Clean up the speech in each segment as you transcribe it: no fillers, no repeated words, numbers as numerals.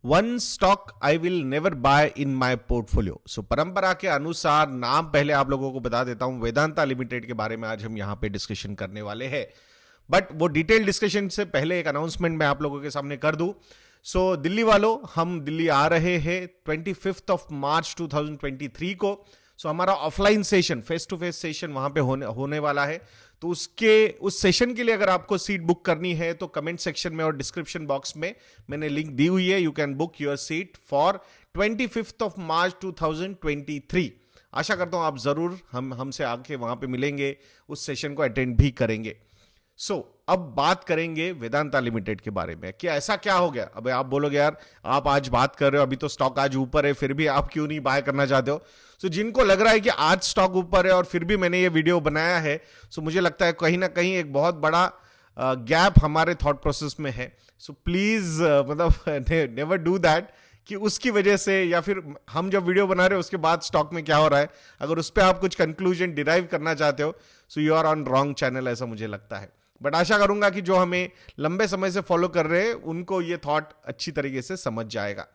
One stock I will never buy in my portfolio. So परंपरा के अनुसार नाम पहले आप लोगों को बता देता हूं, वेदांता लिमिटेड के बारे में आज हम यहां पे डिस्कशन करने वाले हैं। बट वो डिटेल डिस्कशन से पहले एक अनाउंसमेंट मैं आप लोगों के सामने कर दूं। सो दिल्ली वालों, हम दिल्ली आ रहे हैं 25 ऑफ मार्च 2023 को। सो हमारा offline session, face to face session वहां पे होने वाला है। तो उस सेशन के लिए अगर आपको सीट बुक करनी है तो कमेंट सेक्शन में और डिस्क्रिप्शन बॉक्स में मैंने लिंक दी हुई है। You can book your seat for 25 of March 2023। आशा करता हूं आप जरूर हमसे आके वहां पे मिलेंगे, उस सेशन को अटेंड भी करेंगे। अब बात करेंगे वेदांता लिमिटेड के बारे में कि ऐसा क्या हो गया। अब आप बोलोगे यार आप आज बात कर रहे हो, अभी तो स्टॉक आज ऊपर है, फिर भी आप क्यों नहीं बाय करना चाहते हो। जिनको लग रहा है कि आज स्टॉक ऊपर है और फिर भी मैंने ये वीडियो बनाया है, मुझे लगता है कहीं ना कहीं एक बहुत बड़ा गैप हमारे थॉट प्रोसेस में है। प्लीज मतलब नेवर डू दैट कि उसकी वजह से, या फिर हम जब वीडियो बना रहे हो उसके बाद स्टॉक में क्या हो रहा है, अगर उस पर आप कुछ कंक्लूजन डिराइव करना चाहते हो so you are on wrong channel, ऐसा मुझे लगता है। बट आशा करूंगा कि जो हमें लंबे समय से फॉलो कर रहे हैं उनको ये थॉट अच्छी तरीके से समझ जाएगा।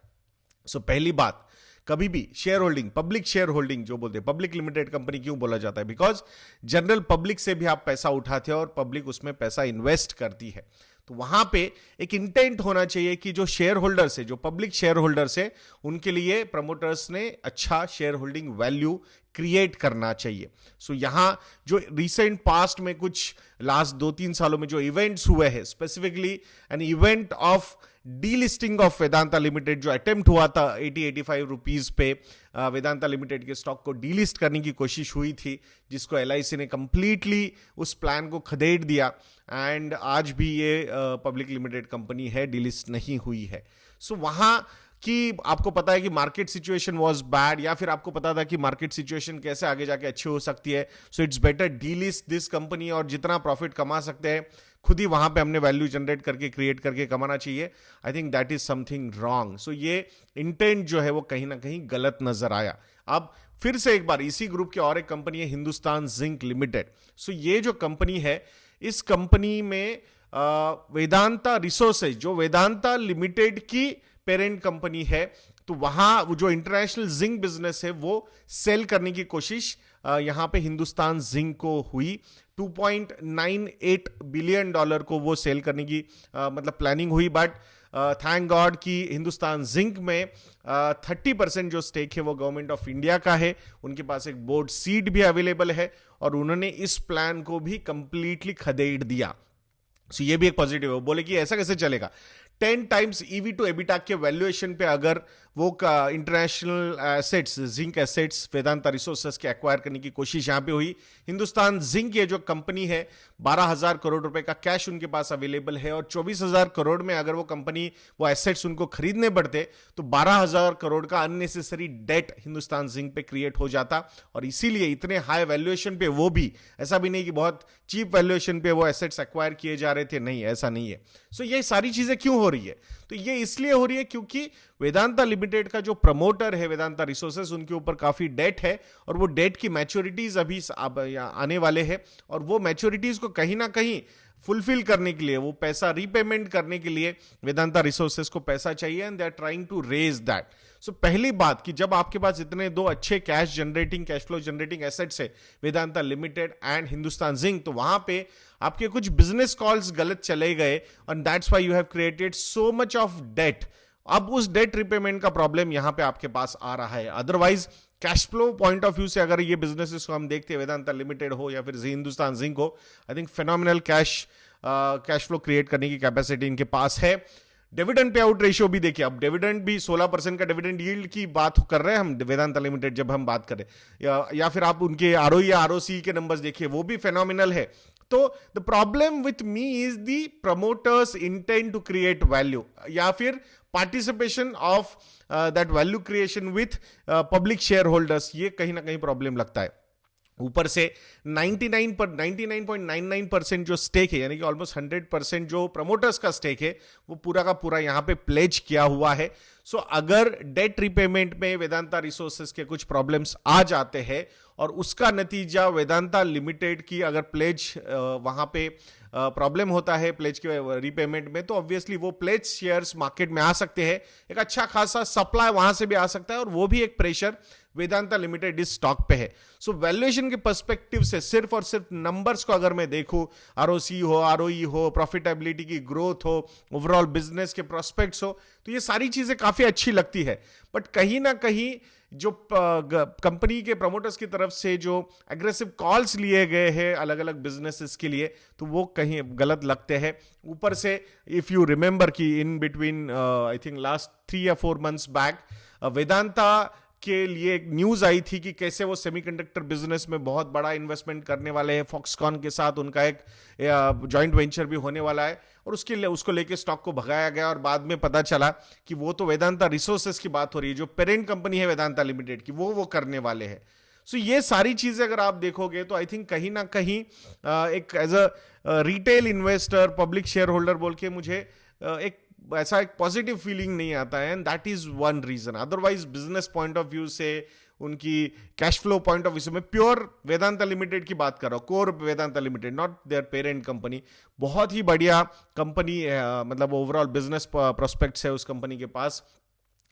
पहली बात, कभी भी share holding, public share holding जो बोलते हैं, पब्लिक लिमिटेड कंपनी क्यों बोला जाता है? बिकॉज जनरल पब्लिक से भी आप पैसा उठाते हो और पब्लिक उसमें पैसा इन्वेस्ट करती है। तो वहां पे एक इंटेंट होना चाहिए कि जो शेयर होल्डर्स है, जो पब्लिक शेयर होल्डर्स है, उनके लिए प्रमोटर्स ने अच्छा शेयर होल्डिंग वैल्यू क्रिएट करना चाहिए। यहां जो रिसेंट पास्ट में कुछ लास्ट 2-3 सालों में जो इवेंट्स हुए हैं, specifically an event of delisting of Vedanta limited, जो अटेम्प्ट हुआ था 80-85 रुपीज पे वेदांता लिमिटेड के स्टॉक को डीलिस्ट करने की कोशिश हुई थी, जिसको LIC ने कंप्लीटली उस प्लान को खदेड़ दिया। एंड आज भी ये पब्लिक लिमिटेड कंपनी है, डीलिस्ट नहीं हुई है। वहां कि आपको पता है कि मार्केट सिचुएशन वाज बैड, या फिर आपको पता था कि मार्केट सिचुएशन कैसे आगे जाके अच्छी हो सकती है, it's better delist this company, और जितना प्रॉफिट कमा सकते हैं खुद ही वहां पे हमने वैल्यू जनरेट करके, क्रिएट करके कमाना चाहिए। I think that is something wrong. ये इंटेंट जो है वो कहीं ना कहीं गलत नजर आया। अब फिर से एक बार इसी ग्रुप की और एक कंपनी है हिंदुस्तान जिंक लिमिटेड। ये जो कंपनी है, इस कंपनी में वेदांता रिसोर्सेज, जो वेदांता लिमिटेड की पेरेंट कंपनी है, तो वहां जो इंटरनेशनल जिंक बिजनेस है वो सेल करने की कोशिश यहां पे हिंदुस्तान जिंक को हुई। $2.98 बिलियन को वो सेल करने की मतलब प्लानिंग हुई। बट थैंक गॉड कि हिंदुस्तान जिंक में 30% जो स्टेक है वो गवर्नमेंट ऑफ इंडिया का है, उनके पास एक बोर्ड सीट भी अवेलेबल है और उन्होंने इस प्लान को भी कंप्लीटली खदेड़ दिया। ये भी एक पॉजिटिव है। बोले कि ऐसा कैसे चलेगा, 10 टाइम्स EV टू EBITDA के वैल्यूएशन पे अगर वो international assets, zinc assets Vedanta resources के एक्वायर करने की कोशिश यहां पे हुई। हिंदुस्तान जिंक ये जो कंपनी है, 12,000 करोड़ रुपए का कैश उनके पास अवेलेबल है, और 24,000 करोड़ में अगर वो कंपनी, वो एसेट्स उनको खरीदने पड़ते तो 12,000 करोड़ का अननेसेसरी डेट हिंदुस्तान जिंक पे क्रिएट हो जाता। और इसीलिए इतने हाई वैल्यूएशन पे, वो भी ऐसा भी नहीं कि बहुत चीप वैल्यूएशन पे वो एसेट्स एक्वायर किए जा रहे थे, नहीं, ऐसा नहीं है। ये सारी चीजें क्यों हो रही है? तो ये इसलिए हो रही है क्योंकि वेदांता लिमिटेड का जो प्रमोटर है वेदांता रिसोर्सेज, उनके ऊपर काफी डेट है, और वो डेट की मैच्योरिटीज अभी आने वाले हैं, और वो मैच्योरिटीज को कहीं ना कहीं फुलफिल करने के लिए, वो पैसा रीपेमेंट करने के लिए वेदांता रिसोर्सेज को पैसा चाहिए, and they are trying to raise that. पहली बात कि जब आपके पास इतने दो अच्छे कैश फ्लो जनरेटिंग एसेट्स है, Vedanta limited and Hindustan zinc, तो वहां पे आपके कुछ बिजनेस कॉल्स गलत चले गए, and that's why you have created so much of debt. अब उस डेट रिपेमेंट का प्रॉब्लम यहां पे आपके पास आ रहा है। Otherwise cash flow point of view से अगर ये बिजनेसेस को हम देखते हैं, वेदांता लिमिटेड हो या फिर हिंदुस्तान जिंक हो, I think phenomenal cash flow create करने की कैपेसिटी इनके पास है। डिविडेंड पे आउट रेशियो भी देखिए, अब डिविडेंड भी 16% का डिविडेंड यील्ड की बात कर रहे हैं हम वेदांता लिमिटेड जब हम बात करें, या फिर आप उनके ROE या ROC के नंबर्स देखिए, वो भी फेनोमिनल है। तो the problem with me is the promoters intent to create value, या फिर participation of that value creation with public shareholders, ये कहीं ना कहीं प्रॉब्लम लगता है। ऊपर से 99.99% जो स्टेक है, यानी कि ऑलमोस्ट 100% जो प्रमोटर्स का स्टेक है, वो पूरा का पूरा यहां पे प्लेज किया हुआ है। अगर डेट रिपेमेंट में वेदांता रिसोर्सेज के कुछ प्रॉब्लम्स आ जाते हैं और उसका नतीजा वेदांता लिमिटेड की अगर प्लेज वहां पे प्रॉब्लम होता है प्लेज के रीपेमेंट में, तो ऑब्वियसली वो प्लेज शेयर्स मार्केट में आ सकते हैं, एक अच्छा खासा सप्लाई वहां से भी आ सकता है, और वो भी एक प्रेशर वेदांता लिमिटेड इस स्टॉक पे है। सो वैल्यूएशन के पर्सपेक्टिव से सिर्फ और सिर्फ नंबर्स को अगर मैं देखूं, आरओसी हो, आरओई हो, प्रॉफिटेबिलिटी की ग्रोथ हो, ओवरऑल बिजनेस के प्रोस्पेक्ट्स हो, तो ये सारी चीजें काफी अच्छी लगती है। बट कहीं ना कहीं जो कंपनी के प्रमोटर्स की तरफ से जो एग्रेसिव कॉल्स लिए गए हैं अलग अलग बिजनेसेस के लिए, तो वो कहीं गलत लगते हैं। ऊपर से इफ यू रिमेंबर कि in between I think last 3 या 4 मंथ्स बैक वेदांता के लिए एक न्यूज आई थी कि कैसे वो सेमीकंडक्टर बिजनेस में बहुत बड़ा इन्वेस्टमेंट करने वाले हैं, फॉक्सकॉन के साथ उनका एक जॉइंट वेंचर भी होने वाला है, और उसको लेके स्टॉक को भगाया गया, और बाद में पता चला कि वो तो वेदांता रिसोर्सेस की बात हो रही है, जो पेरेंट कंपनी है वेदांता लिमिटेड की, वो करने वाले हैं। सो ये सारी चीजें अगर आप देखोगे तो आई थिंक कहीं ना कहीं एक as a retail investor, public shareholder बोल के मुझे एक ऐसा एक पॉजिटिव फीलिंग नहीं आता है, and that is one reason. Otherwise business point of view से, उनकी cash flow point of view से, मैं प्योर वेदांता लिमिटेड की बात कर रहा हूँ, core Vedanta limited, not there parent company. बहुत ही बढ़िया कंपनी, मतलब ओवरऑल बिजनेस प्रोस्पेक्ट्स है उस कंपनी के पास।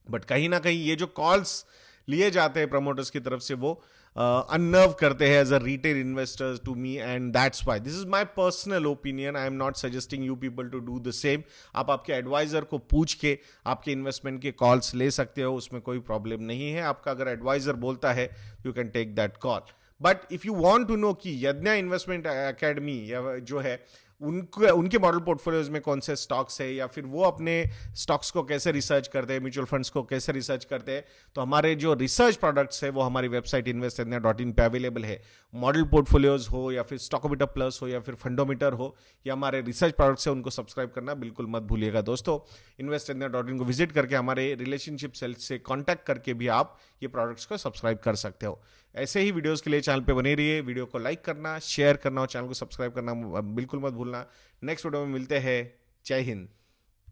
बट कहीं ना कहीं ये जो कॉल्स लिए जाते हैं प्रमोटर्स की तरफ से, वो अननर्व करते हैं as a retail investors to me, and that's why this is my personal opinion. I am not suggesting you people to do the same. आप आपके एडवाइजर को पूछ के आपके इन्वेस्टमेंट के कॉल्स ले सकते हो, उसमें कोई प्रॉब्लम नहीं है। आपका अगर एडवाइजर बोलता है, you can take that call. But if you want to know कि यज्ञा इन्वेस्टमेंट एकेडमी या जो है उनके मॉडल पोर्टफोलियोज में कौन से स्टॉक्स है, या फिर वो अपने स्टॉक्स को कैसे रिसर्च करते हैं, म्यूचुअल फंड्स को कैसे रिसर्च करते हैं, तो हमारे जो रिसर्च प्रोडक्ट्स है वो हमारी वेबसाइट investyadnya.in पे अवेलेबल है। मॉडल पोर्टफोलियोज हो, या फिर स्टॉकोमीटर प्लस हो, या फिर फंडोमीटर हो, या हमारे रिसर्च प्रोडक्ट्स है, उनको सब्सक्राइब करना बिल्कुल मत भूलिएगा दोस्तों। investyadnya.in को विजिट करके हमारे रिलेशनशिप सेल से कॉन्टैक्ट करके भी आप ये प्रोडक्ट्स को सब्सक्राइब कर सकते हो। ऐसे ही वीडियोस के लिए चैनल पे बने रहिए, वीडियो को लाइक करना, शेयर करना और चैनल को सब्सक्राइब करना बिल्कुल मत भूलना। नेक्स्ट वीडियो में मिलते हैं। जय हिंद।